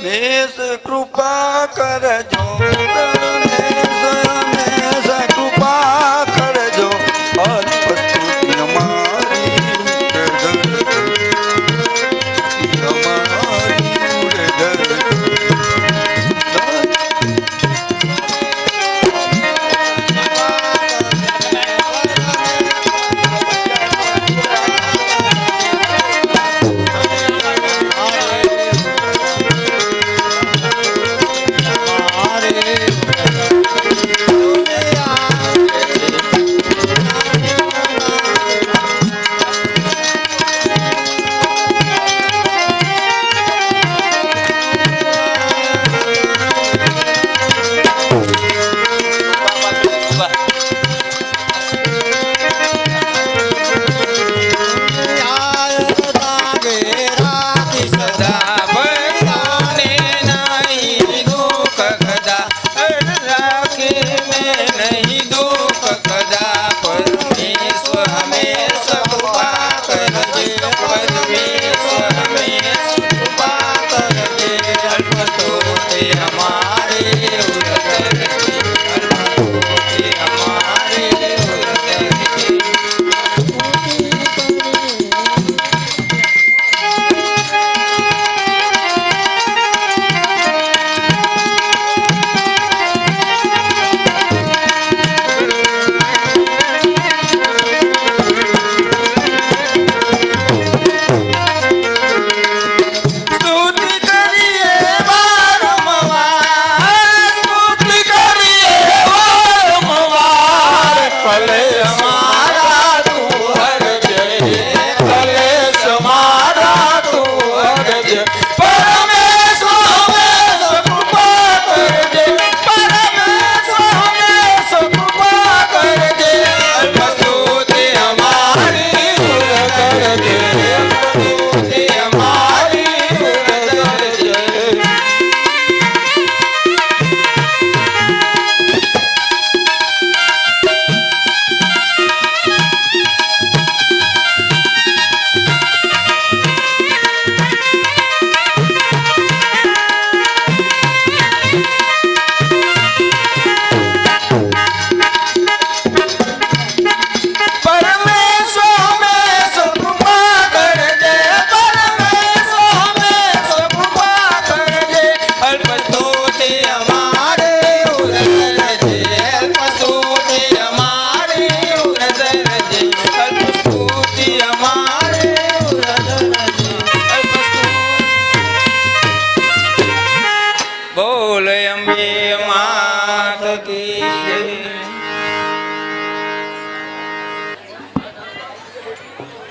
મેષ કૃપા કરજો મેષ કૃપા કરજો અલ્પસ્તુતિ અમારી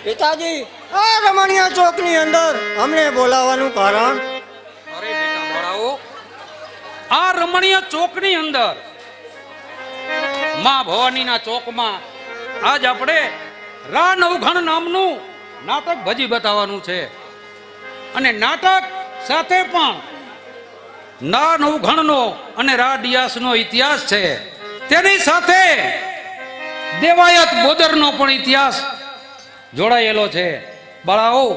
પિતાજી આ રમણીયા ચોક ની અંદર અમને બોલાવવાનું કારણ? અરે બેટા મોરાઓ, આ રમણીયા ચોક ની અંદર માં ભવાનીના ચોકમાં આજ આપણે રા નવઘણ નામનું નાટક ભજી બતાવવાનું છે. અને નાટક સાથે પણ ના નવઘણનો અને રા ડિયાસનો ઇતિહાસ છે. તેની સાથે દેવાયત બોદરનો પણ ઇતિહાસ જોડાયેલો છે. બાળાઓ,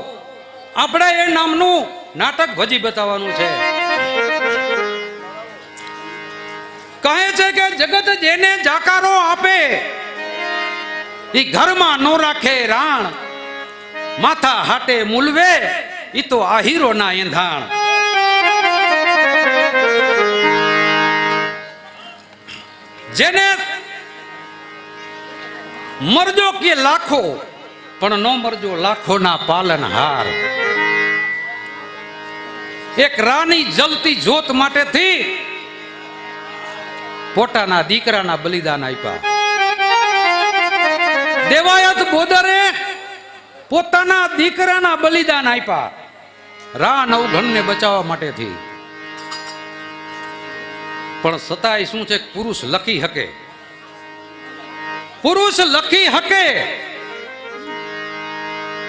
આપણે એ નામનું નાટક ભજી બતાવવાનું છે. કહે છે કે જગત જેને જાકારો આપે ઈ ઘરમાં નો રાખે રાણ, માથા હાટે મૂલવે ઈ તો આહીરો ના એંધાણ. જેને મરજો કે લાખો પણ નો મરજો લાખો ના પાલનહાર. એક રાની જલતી જોત માટે થી પોતાના દીકરાના બલિદાન આપ્યા. દેવાયત બોદરે પોતાના દીકરાના બલિદાન આપ્યા રા નવઘણને બચાવવા માટે થી. પણ સતાય શું છે, પુરુષ લખી હકે, પુરુષ લખી હકે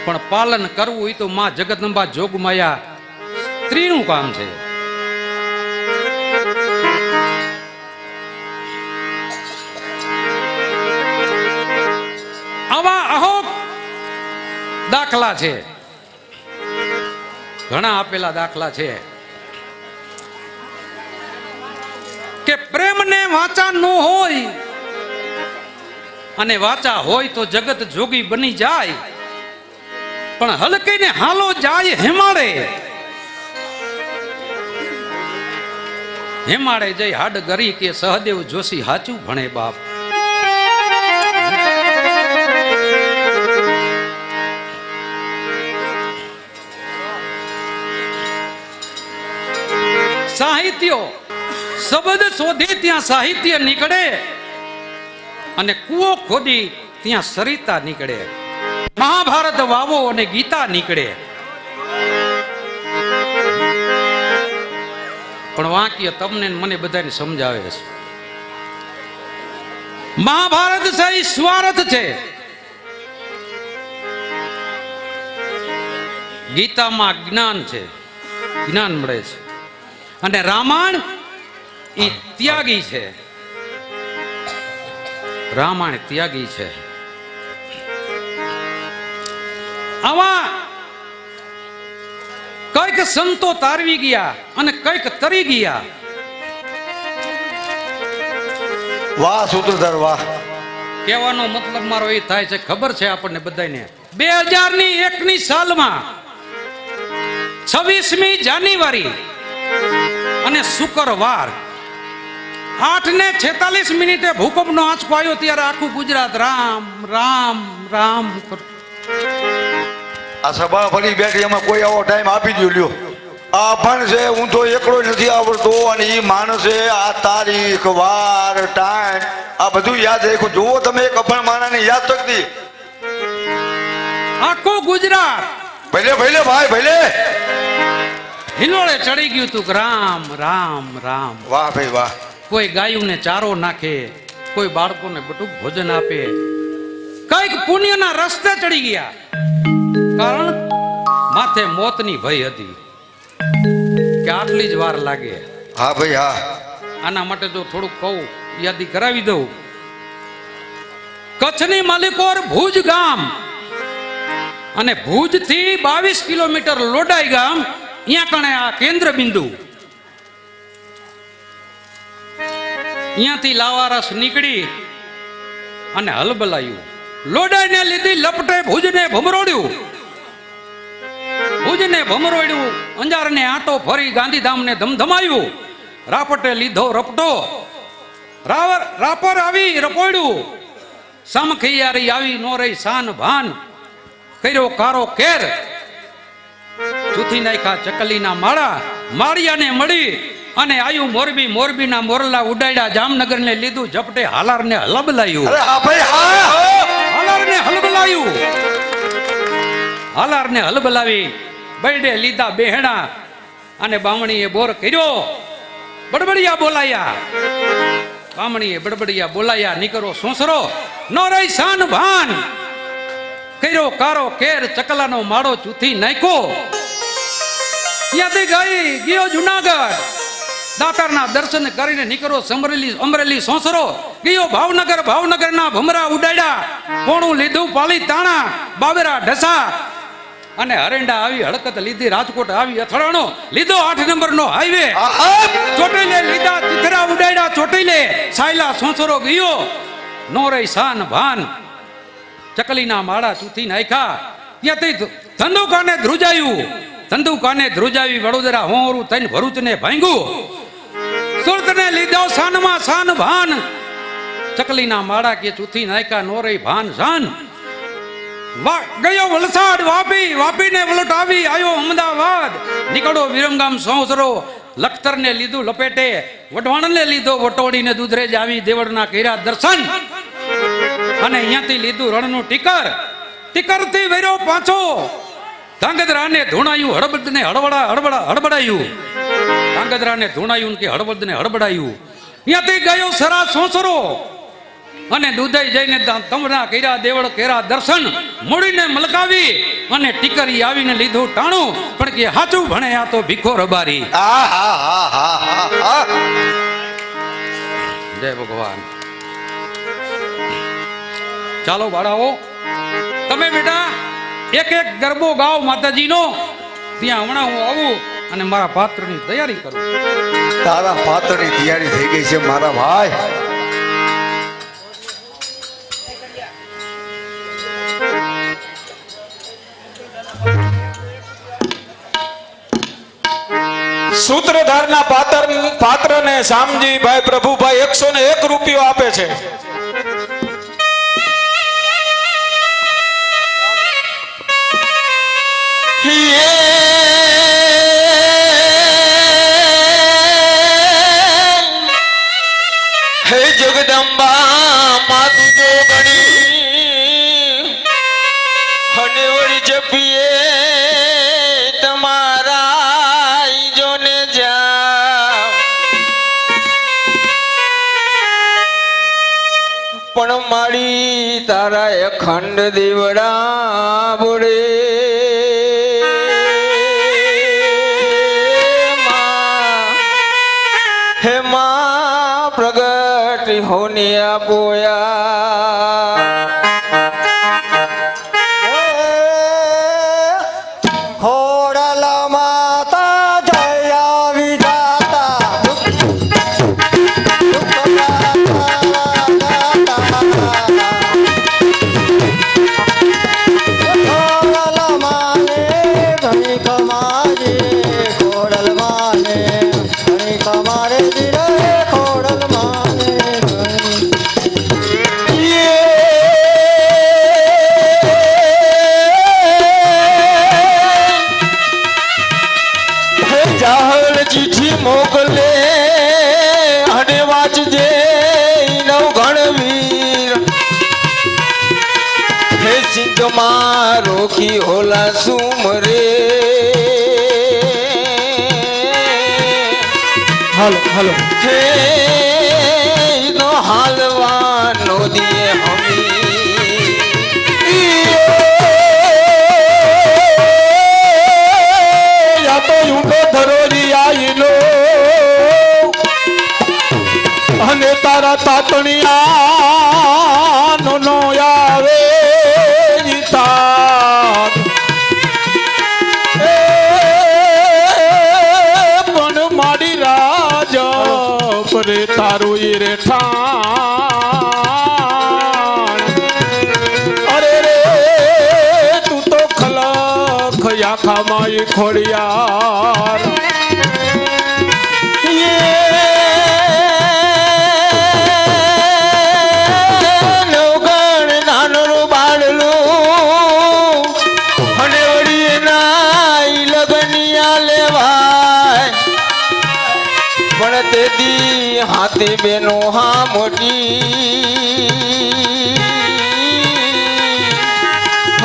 પણ પાલન કરવું એ તો માં જગદંબા જોગમાયા સ્ત્રીનું કામ છે. આવા અહોક દાખલા છે, ઘણા આપેલા દાખલા છે. વાચા ન હોય અને વાચા હોય તો જગત જોગી બની જાય, પણ હલકીને હાલો જાય હેમાળે. હેમાળે જઈ હાડ ગરી કે સહદેવ જોશી હાચું ભણે બાપ. સાહિત્યો શબ્દ શોધે ત્યાં સાહિત્ય નીકળે, અને કૂવો ખોદી ત્યાં સરિતા નીકળે. મહાભારત વાવો અને ગીતા નીકળે. પણ વાક્ય તમને મને બધાને સમજાવે છે. મહાભારત છે એ સ્વાર્થ છે, ગીતામાં જ્ઞાન છે, જ્ઞાન મળે છે. અને રામાયણ એ ત્યાગી છે, રામાયણ ત્યાગી છે. આવા કઈક સંતો તારવી ગયા અને કઈક તરી ગયા. વાહ સૂત્રધાર વાહ. કહેવાનો મતલબ મારો એ થાય છે, ખબર છે આપણને બધાને, 2001ની સાલમાં 26મી જાન્યુઆરી અને શુક્રવાર 8:46 ભૂકંપનો આંચકો આવ્યો. ત્યારે આખું ગુજરાત રામ રામ રામ કરતું. આ સભા ફરી બેઠી, એમાં કોઈ આવો ટાઈમ આપી દો લ્યો. આ પણ છે, હું તો એકલો નથી આવડતો, અને એ માણસે આ તારીખ વાર ટાઈમ આ બધું યાદ રાખ્યું. જુઓ તમે, એક અભણ માણસને યાદ શક્તિ. આખું ગુજરાત ભલે ભલે ભાઈ ભલે હિલોળે ચડી ગયું તું. રામ રામ રામ. વાહ ભાઈ વાહ. કોઈ ગાયોને ચારો નાખે, કોઈ બાળકોને બટુક ભોજન આપે, કઈક પુણ્યના રસ્તે ચડી ગયા. કારણ માથે મોતની ભય હતી કે આટલી જ વાર લાગે. હા ભાઈ હા. આના માટે જો થોડુંક કહું, યાદી કરાવી દઉં. કચ્છની માલિકોર ભુજ ગામ અને ભુજ થી 22 કિલોમીટર લોડાઈ ગામ, અહીંયા કણે આ કેન્દ્ર બિંદુ. અહીંયાથી લાવારસ નીકળી અને હલબલાયું. લોડાઈને લીધી લપટે ભુજને ભમરોડ્યું. ભુજને ભમરોડ્યું, અંજારને આંટો ફરી ગાંધીધામને ધમધમાયું. રાપટે લીધો રપટો, રાપર આવી રપોડ્યું. સામખિયારી આવી નો રહી શાન ભાન, કર્યો કારો કેર. જૂથી નાખ્યા ચકલીના માળા, માળિયાને મળી અને આયુ મોરબી. મોરબીના મોરલા ઉડાડ્યા, જામનગરને લીધું ઝપટે, હાલારને હલબલાયું. હાલારને હલબલાયું. હાલારને હલબલાવી બૈડે લીધા બેહણા, અને બામણીએ બોર કર્યો. બડબડિયા બોલાયા, બામણીએ બડબડિયા બોલાયા. નીકળો સોસરો નો રહી શાન ભાન, કર્યો કારો કેર. ચકલાનો માળો ચૂથી નાખ્યો. ત્યાંથી ગયો જુનાગઢ. દાતારના દર્શન કરીને નીકળો અમરેલી સોસરો ગયો ભાવનગર. ભાવનગરના ભમરા ઉડાડ્યા, કોણું લીધું પાલી તાણા, બાબરા ઢસા અને હરેંડા આવી હળકત લીધી. રાજકોટ આવી અથડાણો લીધો, 8 નંબરનો હાઈવે. ચોટીલે લીધા, ચિથરા ઉડાડ્યા ચોટીલે. સાયલા સોસરો ગયો નો રહી શાન ભાન, ચકલીના માળા ચૂથી નાખ્યા. ત્યાંથી ધંધુકાને ધ્રુજાયું. ધંધુકાને ધ્રુજાવી વડોદરા હોરું થઈને ભરૂચને ભાંગ્યું. સુરતને લીધો શાનમાં શાન ભાન, ચકલીના માળા કે ચૂથી નાખ્યા નો રહી ભાન શાન. ગયો વલસાડ, વાપી, વાપીને વલટ આવી આવ્યો અમદાવાદ. નીકળો વિરમગામ સોસરો, લખતરને લીધું લપેટે, વઢવાણને લીધો વટોડીને દૂધરેજ આવી. દેવળના કર્યા દર્શન અને અહીંયાથી લીધું રણનું ટીકર. ટીકરથી વેર્યો પાછો ધાંગધ્રાને ધૂણાયું. હળબદને હડબડાયું. ધાંગધ્રાને ધૂણાયું કે હળબદને હડબડાયું. અહીંયાથી ગયો સરા સોસરો અને દુધઈ જઈને તમના કર્યા દેવળ કેરા દર્શન. મૂડીને મલકાવી અને ટીકરી આવીને લીધું ટાણું. પણ કે હાચું ભણે આ તો ભીખો રબારી. જય ભગવાન. ચાલો બાળાઓ, તમે બેટા એક એક ગરબો ગાઓ માતાજીનો. ત્યાં હમણાં હું આવું અને મારા પાત્રની તૈયારી કરું. તારા પાત્રની તૈયારી થઈ ગઈ છે મારા ભાઈ. સૂત્રધારના પાત્રને શામજીભાઈ પ્રભુભાઈ 101 રૂપિયો આપે છે. હે જગદંબા માતું જો ગણી અને વળી જપીએ તમારા જોને જા પણ મારી તારા અખંડ દેવડા બોડે હે માં પ્રગટ હોને આપોયા ખોડલ માતા જયા વિધાતા ખોડલ માને ઘણી કમારે ખોડલ માને ઘણી કમારે ધીરે ખોડલ માને જાહલ ચીઠી મોકલે અને વાંચજે નવઘણ વીર હે સિંધમાં રોકી હોલા સુમરે હાલો હાલો હે નો હાલવાનો દિયે હમી યા તો ઊંડો ધરોરી આઈલો અને તારા તાતણિયા નો આવે તાત પણ મારી રાજ પરે તારું એ રેઠાણ અરે રે તું તો ખલખ આખામાં એ ખોડિયાર નવગણ નાનનું બાળલું અને વળી એના લગનિયા લેવાય પણ તે દી હાથે બેનો હા મોટી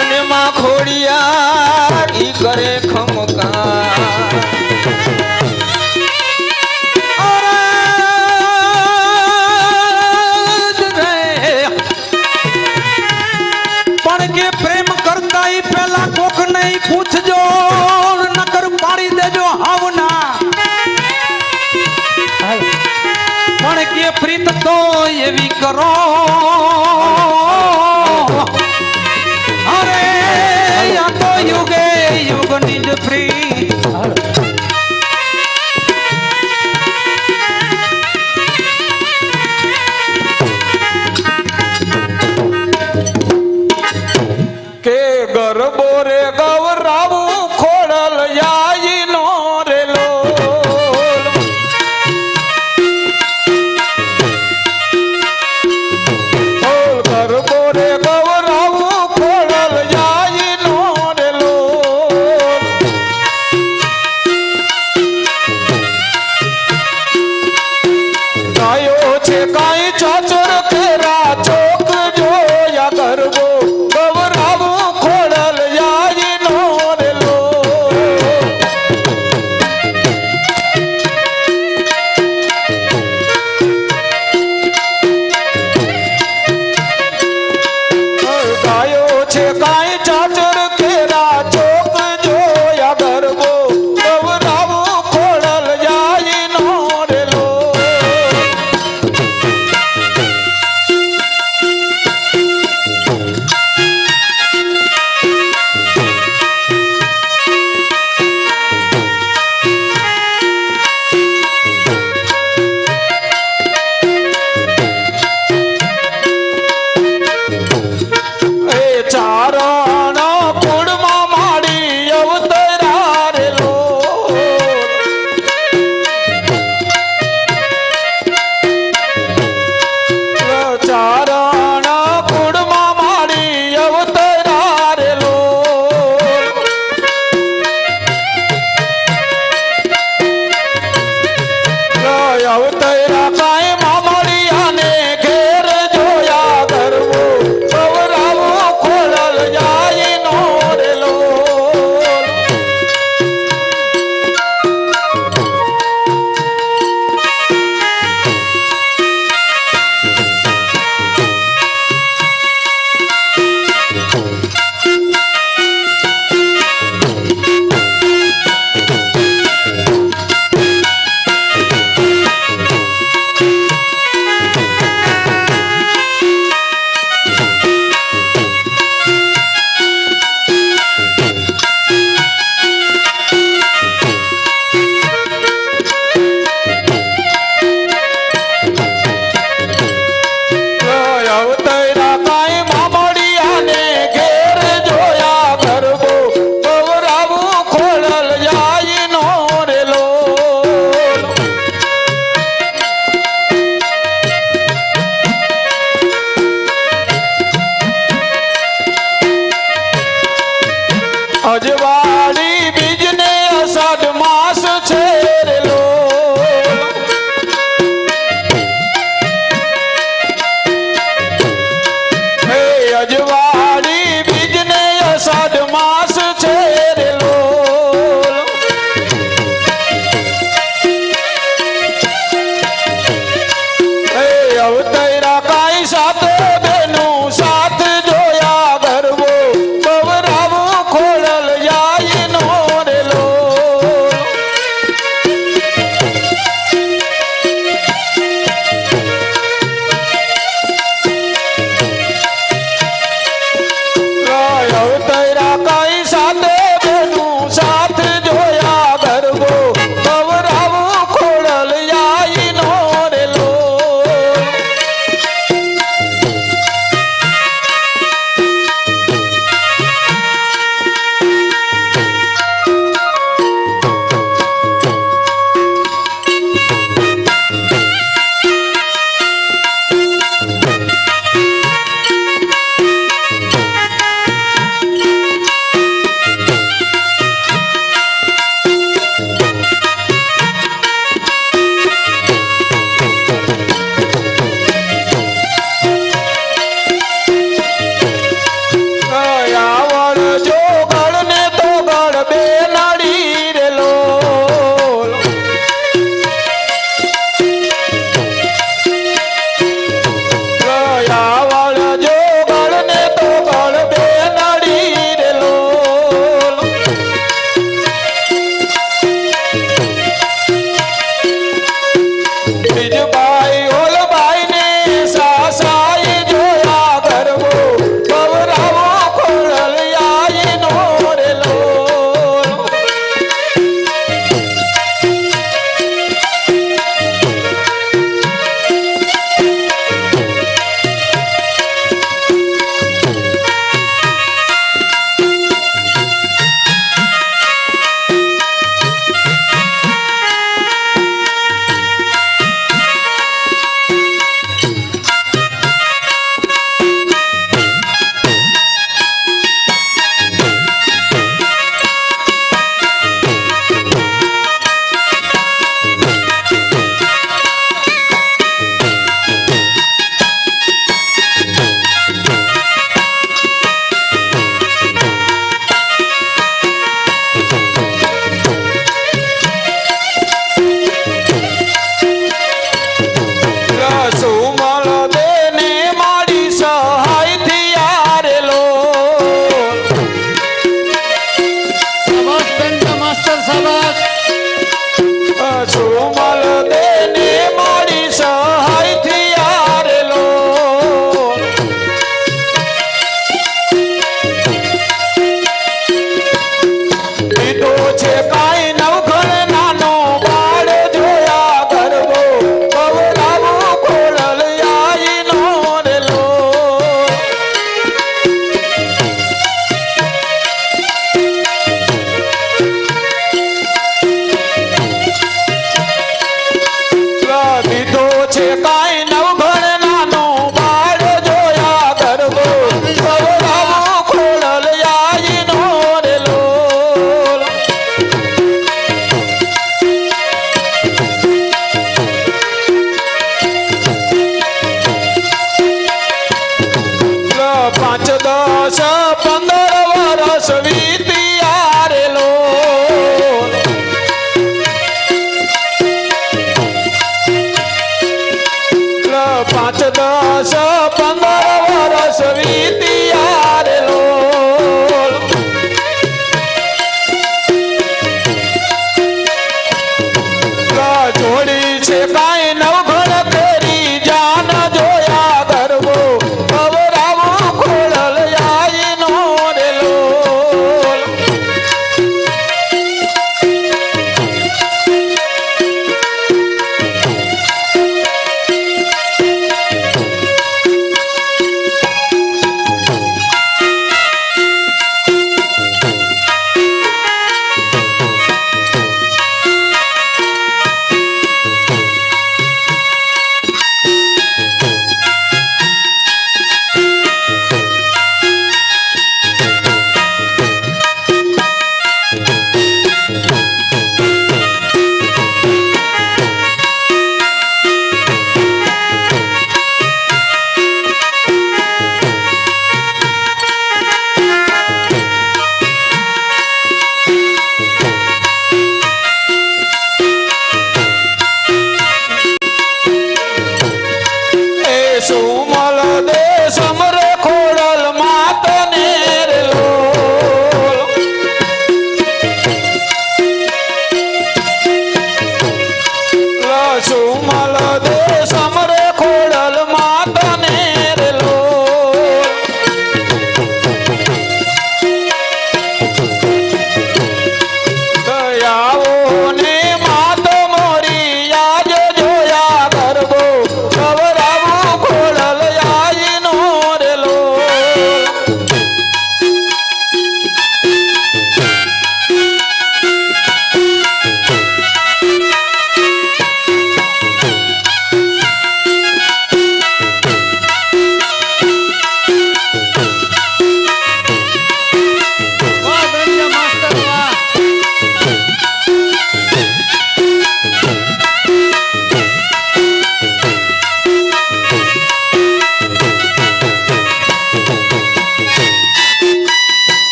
અને માં ખોડિયાર ઈ કરે ખમકા પણ કે પ્રેમ કરતા ઈ પેલા કોક નહીં પૂછજો નકર પાડી દેજો હાવના પણ કે પ્રીત તો એવી કરો અરે આ તો યુગે યુગની જ પ્રીત કે ગરબો રે ગવરાવું ખોડલ યાઈ નો રે લોલ ગરબો રે ગવરાવું ખોડલ યાઈ નો રે લોલ ગાયો છે કાઈ ચાચર કેરા ચોક જોયા ગરબો ગવરાવું ખોડલ યાઈ નો રે લોલ ગાયો છે કાઈ ચાચર કેરા ચોક જોયા ગરબો ગવરાવું ખોડલ યાઈ નો રે લોલ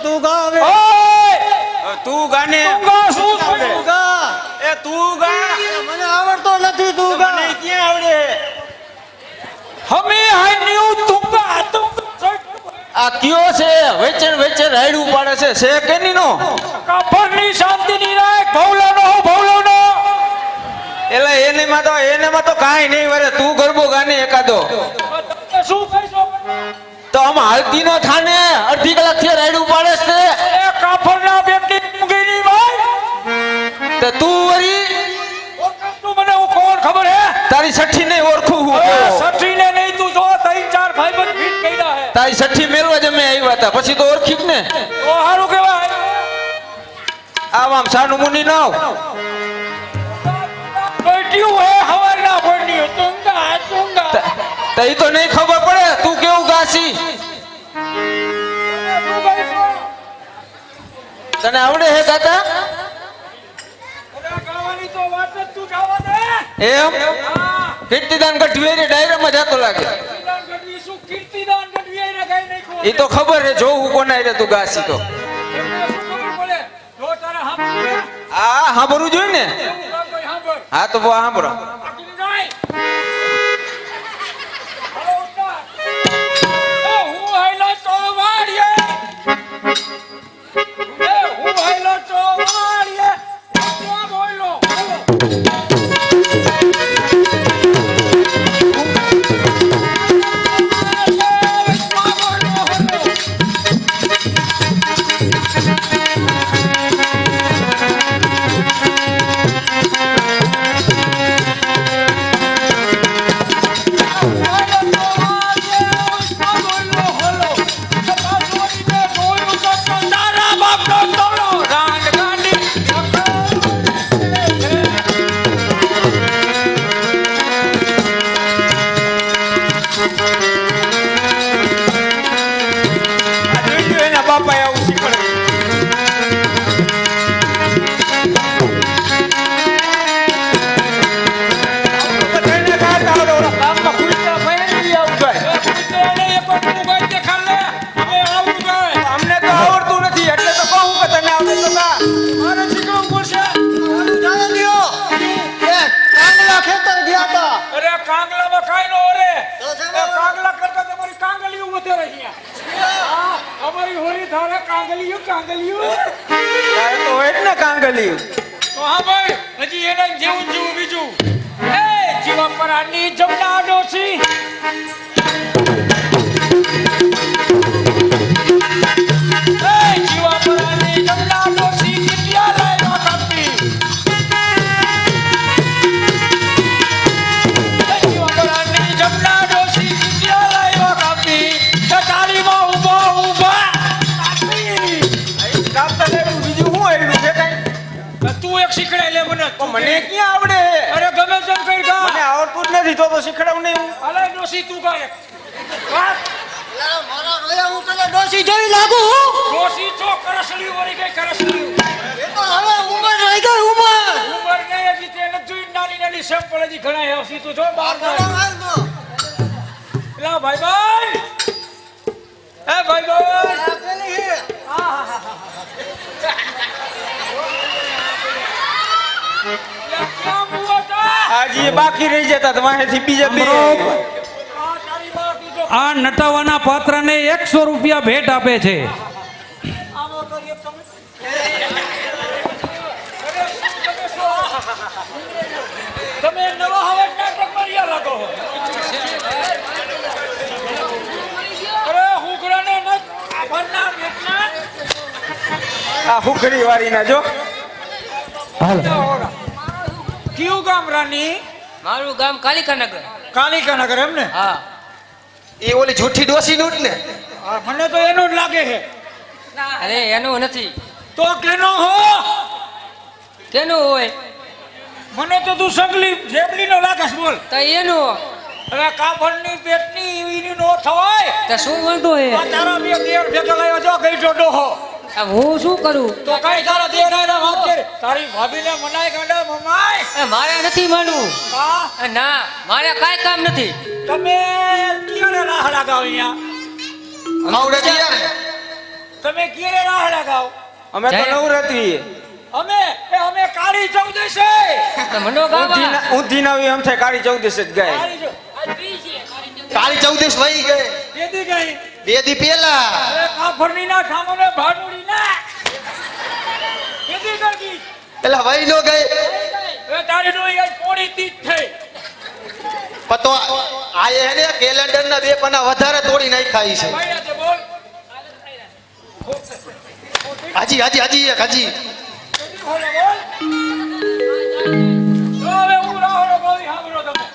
તું ગા હવે ઓય! તું ગાને તું ગા શું કરે? તું ગા એ તું ગા મને આવડતો નથી તું ગા મને ક્યાં આવડે હમે આઈ ન્યુ તુંગા તુંગ આ કયો છે વેચન વેચન રાયડું પાડે છે કે ની નો કાફરની શાંતિની રાખ ભવલાનો ભવલાનો એટલે એનેમાં તો કાંઈ નહીં વરે તું ગરબો ગાને એકાદો તમે શું કહીશો? તો આમ હાલતી નો થાને અડધી કલાક થી રાયડું પાડે છે એ કાફરના બેટી મુગીની ભાઈ તો તું વરી તું મને હું કોણ ખબર હે? તારી સઠ્ઠી નહીં ઓળખું હું સઠીને નહીં તું જો 3-4 ભાઈબંધ ફીટ કર્યા હે તારી સઠ્ઠી મેળવા જ અમે આવ્યા હતા પછી તો ઓળખી જ ને તો હારું કહેવાય. આમ સાનું મુની નાવ બેટ્યું હે હવારના ભણની તુંગા તુંગા તો ઈ તો નહીં ખબર પડે તું કેવું ગાસી શું કહીશો? તને આવડે હે ગાતા અરે ગાવાની તો વાત જ તું જવા દે. એમ હા કીર્તિદાન ગઢવી રે ડાયરામાં જાતો લાગે કીર્તિદાન ગઢવી શું કીર્તિદાન ગઢવી એને કઈ નહીં ખબર. ઈ તો ખબર હે જોવું કોના રે તું ગાસી તો એમને શું ખબર પડે? જો તારે સાંભળવું હે, આ સાંભળવું જોઈએ ને એવું કામ કોઈ સાંભળ. હા તો સાંભળો બાકીનું નહીં. હાલો ઉસ્તાદ. એ હું હાયલો તો વાળીએ. એ હું હાયલો તો વાળીએ. શું બોલો? બોલો. એના બાપા આવું શીખવાડે બધાને ગાતા આવડે ઓલા કામમાં ખુલતા ભાઈ નહીં આવું જાય અમને તો આવડતું નથી એટલે તો કહું કે તને આવડે તો ગા મારે શીખવું પડશે જાણે લ્યો એ કાંગલા ખેતર ગયા તા અરે કાંગલામાં કાંઈ નો રે. તો છે એ ને? કાંગલા કરતા તમારી કાંગલીઓ વધારે અહીંયા. હા, અમારી હોળી ધારે કાંગલીઓ તારે તો હોય જ ને કાંગલી તો હા ભાઈ હજી એને જેવું બીજું એ જીવાપરાની જમના ડોસી એ જીવાપરાની જમના ડોસી કેટલા લાયવા કાપી એ જીવાપરાની જમના ડોસી કેટલા લાયવા કાપી ચટાડીમાં ઊભા કાપી કાપતા લેવું બીજું શું આવ્યું છે કઈ તું એક શીખડાઈ લે મને મને ક્યાં આવડે અરે ગમે તેમ કઈ મને ગા આવડતું જ નથી તો શીખડાવું નહીં હું અલે ડોસી તું ગાય વાત એલા, મારા રોયા હું તને ડોસી જેવી લાગુ ડોસી છો કરસલી વળી ગઈ કરસલી એ તો હવે ઉંમર રહી ગઈ ઉંમર ઉંમર ને હજી તેને જોઈ નાની સેમ્પલ હજી ઘણા હસી તું જો બહાર ચાલો હાલ તો. લા ભાઈ એ ભાઈ આ પેલી હે. ક્યાં મુવા તા આજે બાકી રહી જતા તમારેથી બીજા બે આ તારી માં તું જો આ નટાવાના પાત્રને 100 રૂપિયા ભેટ આપે છે. આવો તો એક તમે અરે શું તમે શું તમે નવા હવે નાટક માર્યા લાગો અરે હુકરાને ન ભરના બેટના આ હુકડી વાળી ના જો કયું ગામ રાની મારું ગામ કાલિકાનગર. કાલિકાનગર એમ ને હા. એ ઓલી જૂઠી ડોસી નું જ ને હા, મને તો એનું જ લાગે છે અરે એનું નથી. તો કેનો હો કેનું હોય? મને તો તું સગલી જેબલી નો લાગે છે બોલ તો એનું. અરે કાફણની પેટની ઈની નો થવાય તો શું વાંધો હે? આ તારા બે દેર ભેગા લાવ્યો જો ગઈ જોડો હો આ હું શું કરું? તો કઈ તારા દેર આયા વાત કર તારી ભાભીને મનાય ગાંડા મમાય એ મારે નથી માનવું. હા એ ના, મારે કાંઈ કામ નથી. તમે ક્યારે રાહ લગાવ અહીંયા આવડે ક્યાં તમે ક્યારે રાહ લગાવ અમે તો જય. નવરાત્રી અમે કાળી ચૌદશે તો મંડો ગાવા ઊંધી નવી એમ થાય કાળી ચૌદશ જ ગાય કાળી ચૌદશ વહી ગઈ કેદી ગઈ 2 દી પહેલા એ કાફરની ના ઠામોને ભાડુડી ના કેદી ગઈ એટલે વહી નો ગઈ એ તારી નો યાર પોણી તીજ થઈ પતો આ એને કેલેન્ડર ના 2 પન્ના વધારે તોડી નાખ્યા છે ભાઈ તે બોલ હાજી હાજી હાજી એક હાજી કેદી ખોલે બોલ જો હવે હું રાહો બોલી સાંભળો તમે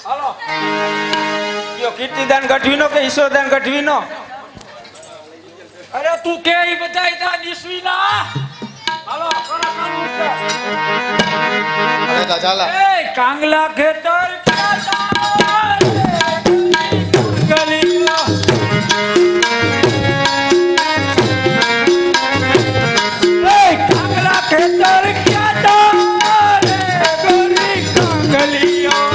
હાલો કયો કીર્તિદાન ગઢવીનો કે ઈશ્વરદાન ગઢવીનો અરે તું કે ઈ બધાય તા નિસવી ના હાલો કરો કાનૂન છે હવે તા ચાલા એ કાંગલા ખેતર ગલીમાં એ કાંગલા ખેતર ક્યાં તારે ગોરી કાંગલિયો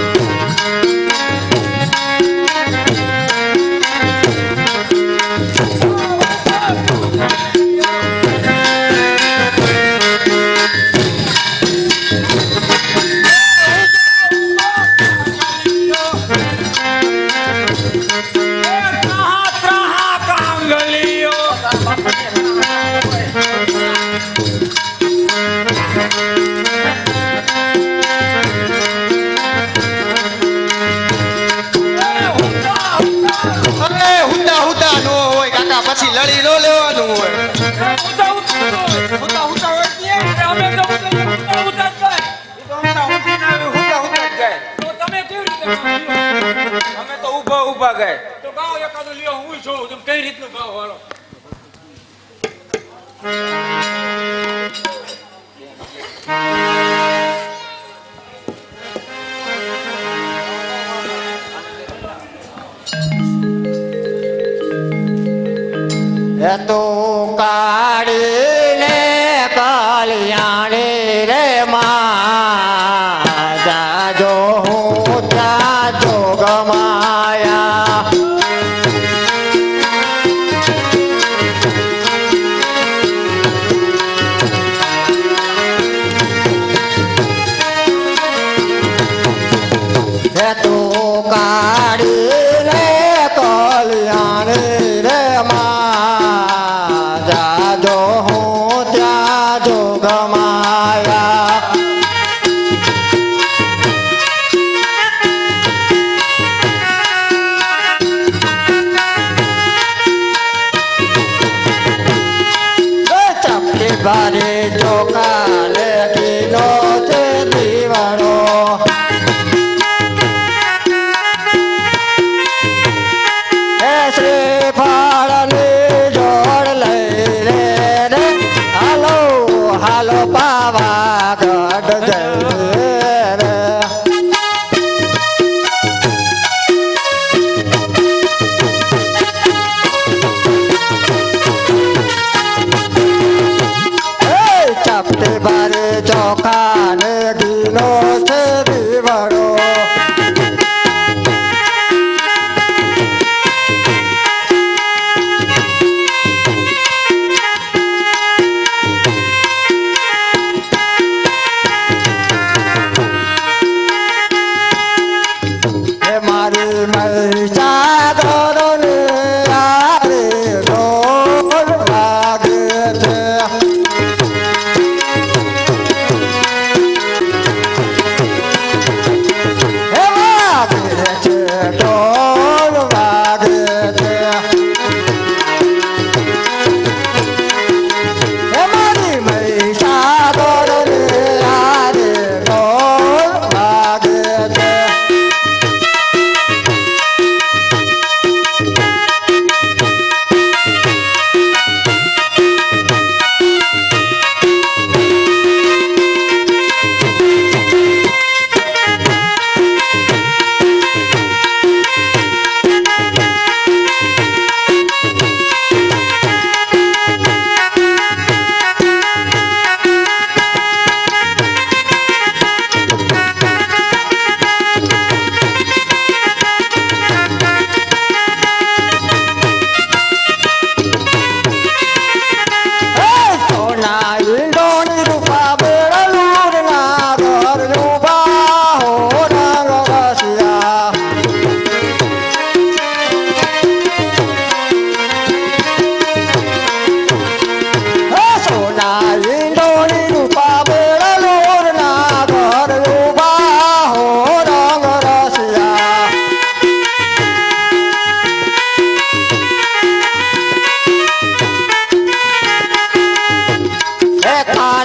અરે હુતા હુતા નો હોય કાકા પછી લડી નો લેવાનું હોય અમે તો ઊભા ઊભા ગાય કઈ રીતનું ગાવ વાળો એ તો કાળી ને કલ્યાણી રે માં જાજો હું જાજો ગમાયા એ તો કાળી ને કલ્યાણી રે માં જાજો હું જાજો ગમાયા ચપટી બારે ચોકાલે કિલો છે દીવાણો હે શ્રી ફાળની જોડ લઈ રે રે હાલો હાલો પાવાગઢ જઈએ રે ચપટી બારે ચોખા ને કિલો છે દીવાણો હે મારી મહીસાગરને આરે ઢોલ વાગે છે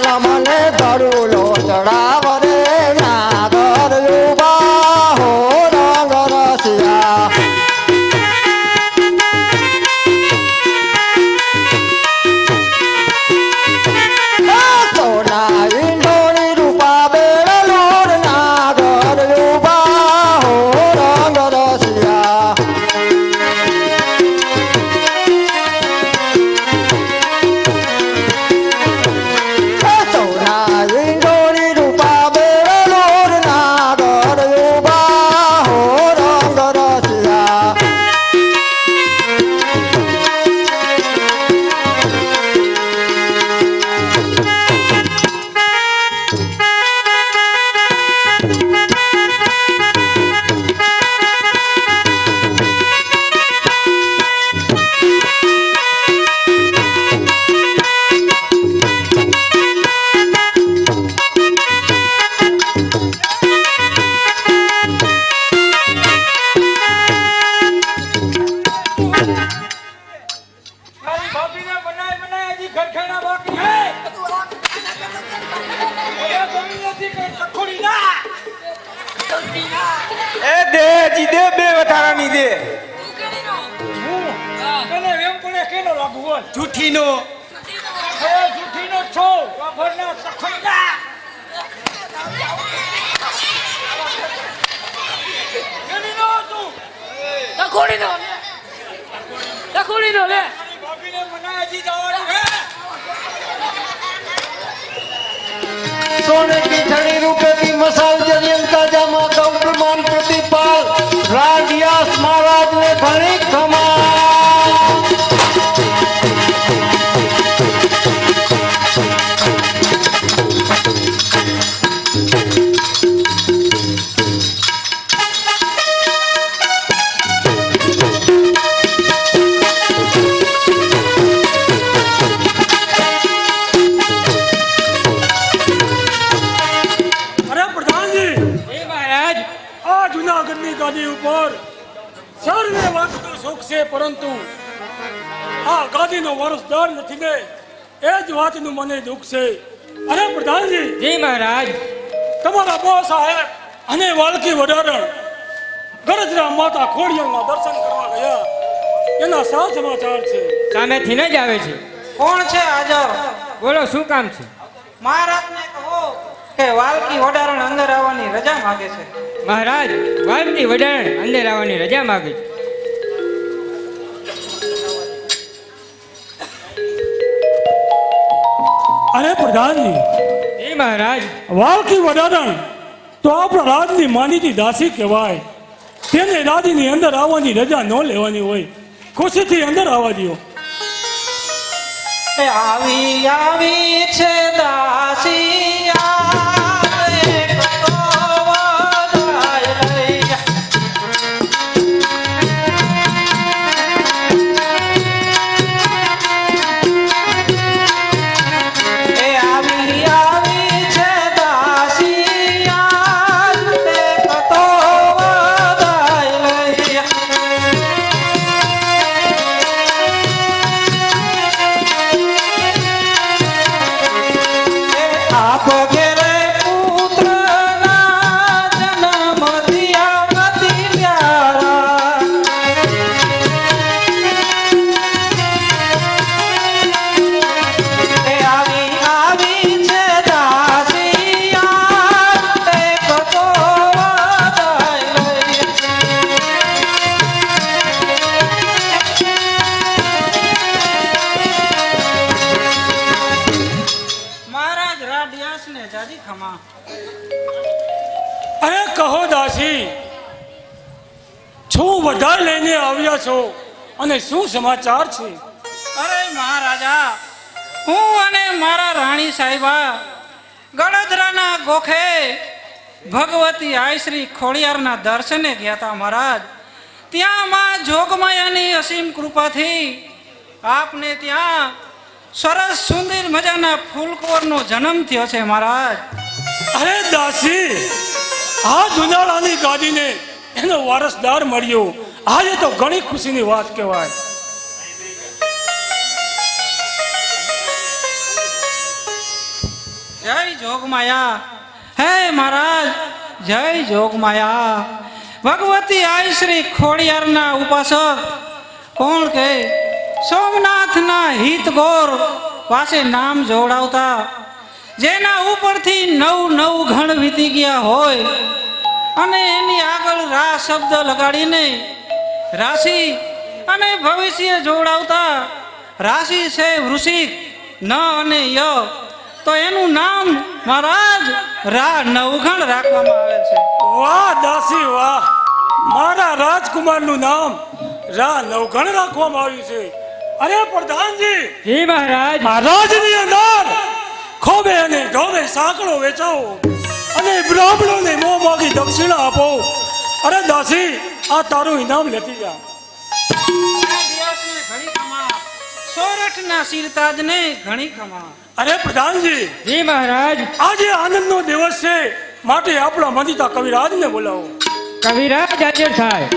વાલા મને ધરુલો ચડાવ રે નાગર યુવા હો રંગ રસિયા સોના ઈંડોળી રૂપા બેડલોર નાગર યુવા હો રંગ રસિયા સોના ઈંડોળી રૂપા બેડલોર નાગર યુવા હો રંગ રસિયા મારી ભાભીને બનાય હજી ઘરખાના બાકી હે એ ગમી નથી કઈ તખોડી ના એ દે હજી દે બે વધારાની દે તને એમ પડે કેનો લાગુ હોય જૂઠીનો એ જૂઠીનો છો વાફરના તખોડી ના કેની નો તું તખોડી નો લે મારી ભાભીને બનાય હજી જવાનું હે सोने की छड़ी रुपए की मसाल जरियंता जामा गौरमान प्रतिपाल राडियास महाराज ने घणी खमा અરે પ્રધાનજી એ મહારાજ આ જુનાગઢની ગાદી ઉપર સર્વે વાતનું સુખ છે, પરંતુ આ ગાદીનો વારસદાર નથી ને એ જ વાતનું મને દુઃખ છે. અરે પ્રધાનજી, જી મહારાજ તમારા બહુ સાહેબ અને વાલકી વડારણ ગરજરા માતા ખોડિયારમાં દર્શન કરવા ગયા, એના સા સમાચાર છે. સામેથી ન જ આવે છે. કોણ છે હાજર બોલો શું કામ છે? મહારાજને કહો કે વાલકી વડારણ અંદર આવવાની રજા માંગે છે. મહારાજ વાલકી વડારણ અંદર આવવાની રજા માગે છે. અરે પ્રધાનજી, જી મહારાજ વાલકી વડારણ તો આપણા રાજની માનીતી દાસી કહેવાય. તેને રાજની અંદર આવવાની રજા ન લેવાની હોય, ખુશીથી અંદર આવવા દો. એ આવી આવી છે દાસી આવે તો વધાય લઈ. એ આવી આવી છે દાસી આવે તો વધાય લઈ. આપ ઘેરે પુત્રના જન્મ થયા નથી પ્યારા. એ આવી આવી છે દાસી આતે કતો વધાય લઈ. મહારાજ રાડિયાસ ને જાજી ખમા. અરે કહો દાસી, શું વધારે લઈને આવ્યા છો અને શું સમાચાર છે? અરે મહારાજા, હું અને મારા રાણી સાહેબા ગળદરાના ગોખે ભગવતી આયશ્રી ખોડિયારના દર્શને ગયા હતા મહારાજ. ત્યાં માં જોગમાયાની અસીમ કૃપાથી આપને ત્યાં સરસ સુંદર મજાના ફૂલકોરનો જન્મ થયો છે મહારાજ. અરે દાસી, આ જુનાળાની ગાદીને એનો વારસદાર મળ્યો, આજે તો ઘણી ખુશીની વાત કહેવાય. જય જોગમાયા. હે મહારાજ, જય જોગમાયા. ભગવતી આઈ શ્રી ખોડિયારના ઉપાસક કોણ કે સોમનાથના હિત ગોર પાસે નામ જોડાવતા, જેના ઉપરથી 9 ઘણ વીતી ગયા હોય અને એની આગળ રા શબ્દ લગાડીને રાશિ અને ભવિષ્ય જોડાવતા, રાશિ છે વૃશ્ચિક, ન અને ય, તો એનું નામ મહારાજ રા નવઘણ રાખવામાં આવે છે. વાહ દાસી વાહ, મારા રાજકુમારનું નામ રા નવઘણ રાખવામાં આવ્યું છે. અરે પ્રધાનજી, જી મહારાજ. આ રાજની અંદર ખોબે અને ઢોબે સાંકળો વેચાવો અને બ્રાહ્મણોને મોં માગી દક્ષિણા આપો. અરે દાસી, આ તારું ઇનામ લેતી જા. ઘણી ખમા, સોરઠના સિરતાજને ઘણી ખમા. અરે પ્રધાનજી, જી મહારાજ. આજે આનંદનો દિવસ છે, માટે આપણા મંદિતા કવિરાજને બોલાવો. કવિરાજ હાજર થાય.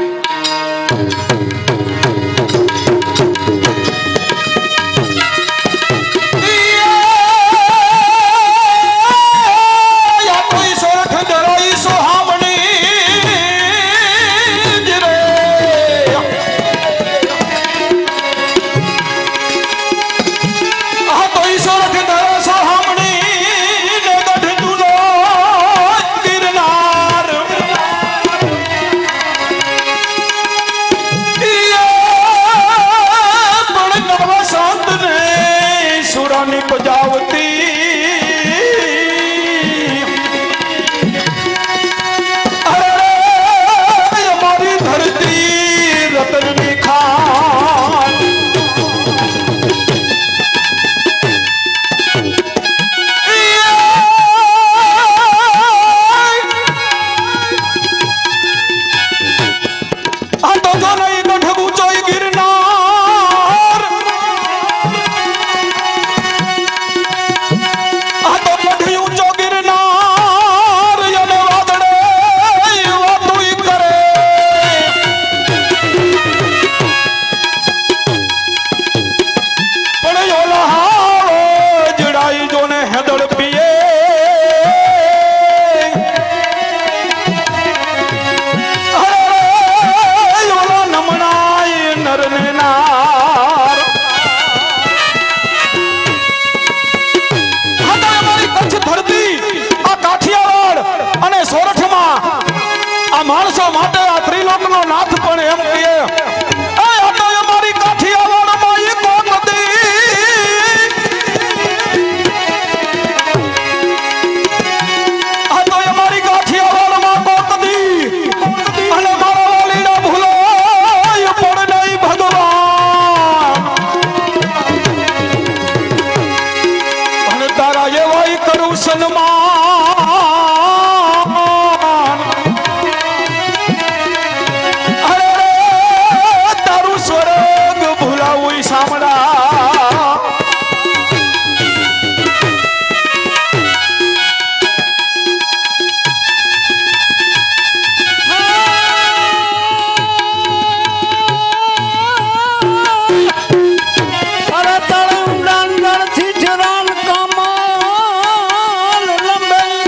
માણસો માટે આ ત્રિલોકનો નાથ પણ એમ કહે, આ તો અમારી કાઠિયાવાડમાં એક નદી, આ તો અમારી કાઠિયાવાડમાં કોક નદી, અને મારા વાલીના ભૂલો પણ નહીં ભગવાન, અને તારા એવાય કરું સન્માન. ઉડાન ગણથી જરાન કમાલ લંબાઈ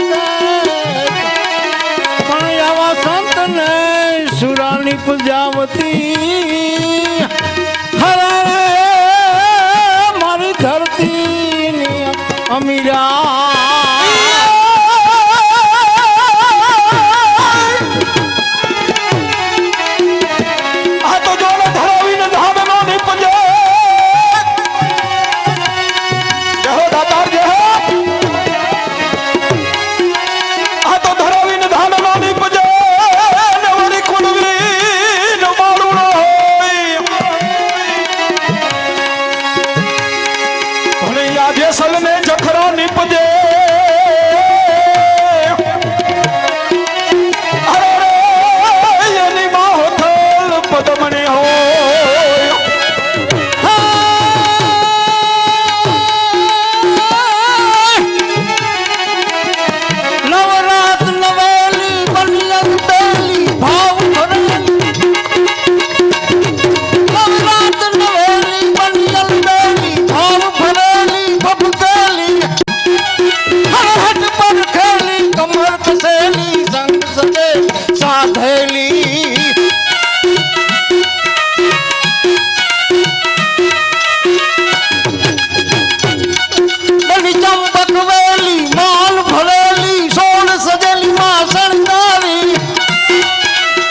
હટ પર ખેલી કમર કસેલી સંગ સદે સાધેલી બની ચંપક વેલી માલ ભરેલી સોળ સજેલી માં શણગારી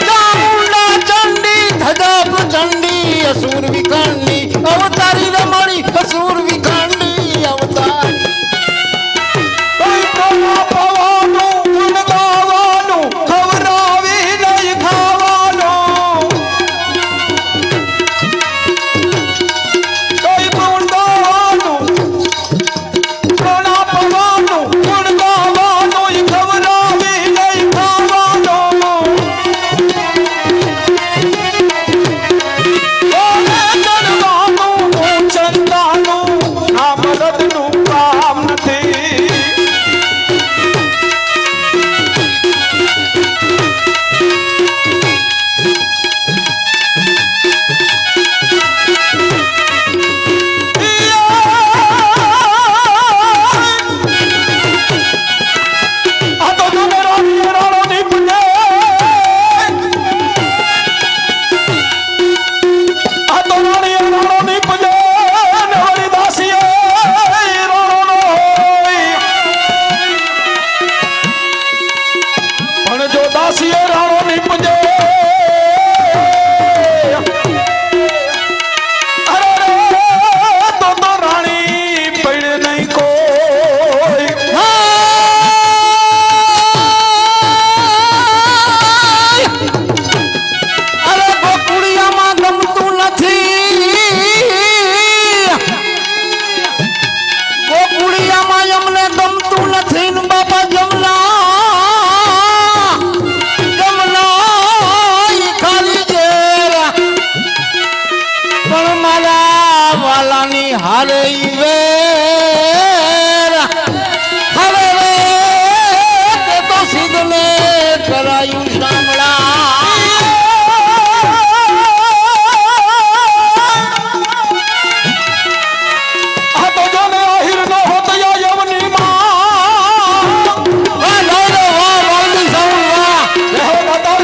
ચામુંડા ચંડી ધજા પ્રચંડી અસુર વિખંડી અવતારી રમણી અસુર વિખંડી અવતારી કોઈ પ્રોણા પવાનું ગુણ ગાવાનું ખવડાવી નહીં ખાવાનું કોઈ ગુણ ગાવાનું પ્રોણા પવાનું ગુણ ગાવાનું ખવડાવી નહીં ખાવાનું ઓરે ચડવાનું ચંદાનું આ મદદનું કામ નથી આ તો તમે રાણી રાણોની પૂજે આ તો રાણી રાણોની પૂજે ને વળી દાસીએ રાણોનો હોય પણ જો દાસીએ રાણોની પૂજે અરે રે તો રાણી પડે નહીં કોઈ અરે ગોકુળિયામાં ગમતું નથી ગોકુળિયામાં અમને ગમતું નથી ને બાપા જમલા ઈ ખાલી જેરા પણ મારા વાલાની હારે ઈ વેર હવે રે તે તો સિદ્ધને કરાયું શામળા આ તો જાને આહિર ન હોત યા યવની માં વાહ લઈ લો વાહ વાલની સાઉન્ડ વાહ જય હો દાતાર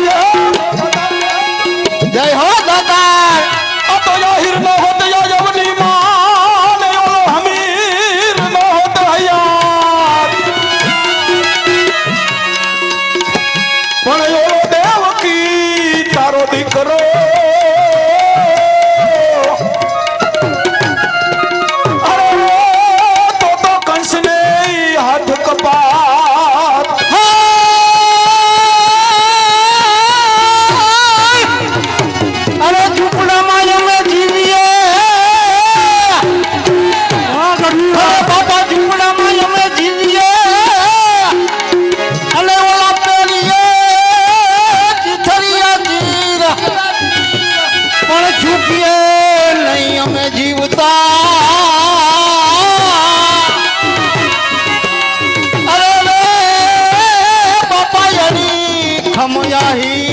જય હો દાતાર આ તો આહિર ન હોત યા યવની માં ને ઓલો હમીર ન હોત હયાત પણ ઓલો દેવકી તારો દીકરો અરે તો કંસને હાથ કપાત અરે ઝૂંપડામાં અમે જીવીએ અરે બાપા ઝૂંપડામાં અમે જીવીએ અને ઓલા પેલીએ ચીથરિયા ચીર પણ ઝૂકીએ નહીં અમે જીવતા અરે રે બાપા યડી ખમયાહી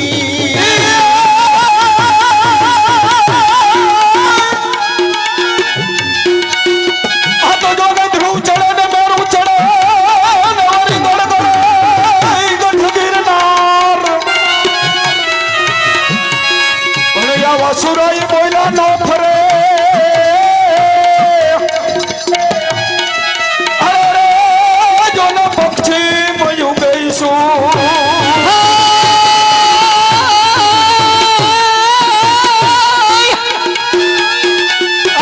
આ તો જોને ધ્રુવ ચડે ને મેરું ચડે ને વળી ગોળ ગોળ ગઢ ગિરનાર પણ યા વાસુરાઈ બોલ્યા ન ફરે અરે રે જોને પક્ષી મયું ગઈશું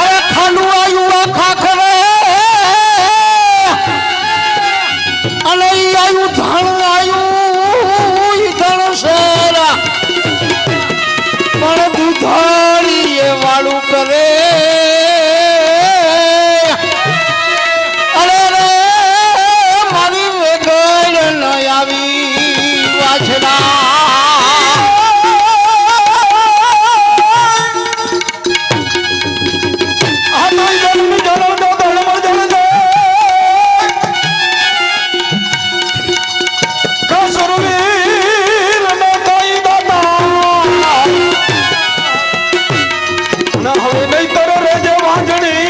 અરે ખાલું આયું આ ખાખરે અને ઈ આયું ધણ આયું ઈ ધણ શેરા પણ દુધાળી એ વાળું કરે અરે રે મારી વેગડ ન આવી વાછડા આ તો જન્મ જન્મ નો ધર્મ જણ છે કસુરવીર ને કઈ દાતા ના હવે નહીં તર રેજે વાંજણી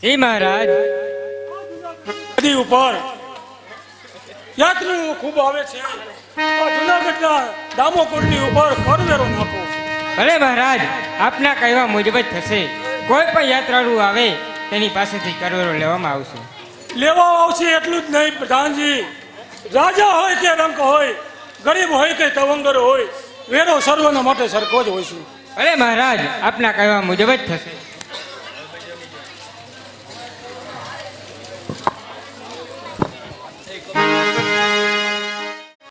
જી મહારાજ. નદી ઉપર યાત્રીઓ ખૂબ આવે છે. આ જુનાગઢના દામોકુંડની ઉપર કરવેરો નાખો. ભલે મહારાજ, આપના કહેવા મુજબ જ થશે. કોઈ પણ યાત્રાળુ આવે તેની પાસેથી કરવેરો લેવામાં આવશે. લેવા આવશે એટલું જ નહીં પ્રધાનજી, રાજા હોય કે રંક હોય, ગરીબ હોય કે તવંગર હોય, વેરો સર્વના માટે સરખો જ હોય છે. ભલે મહારાજ, આપના કહેવા મુજબ જ થશે.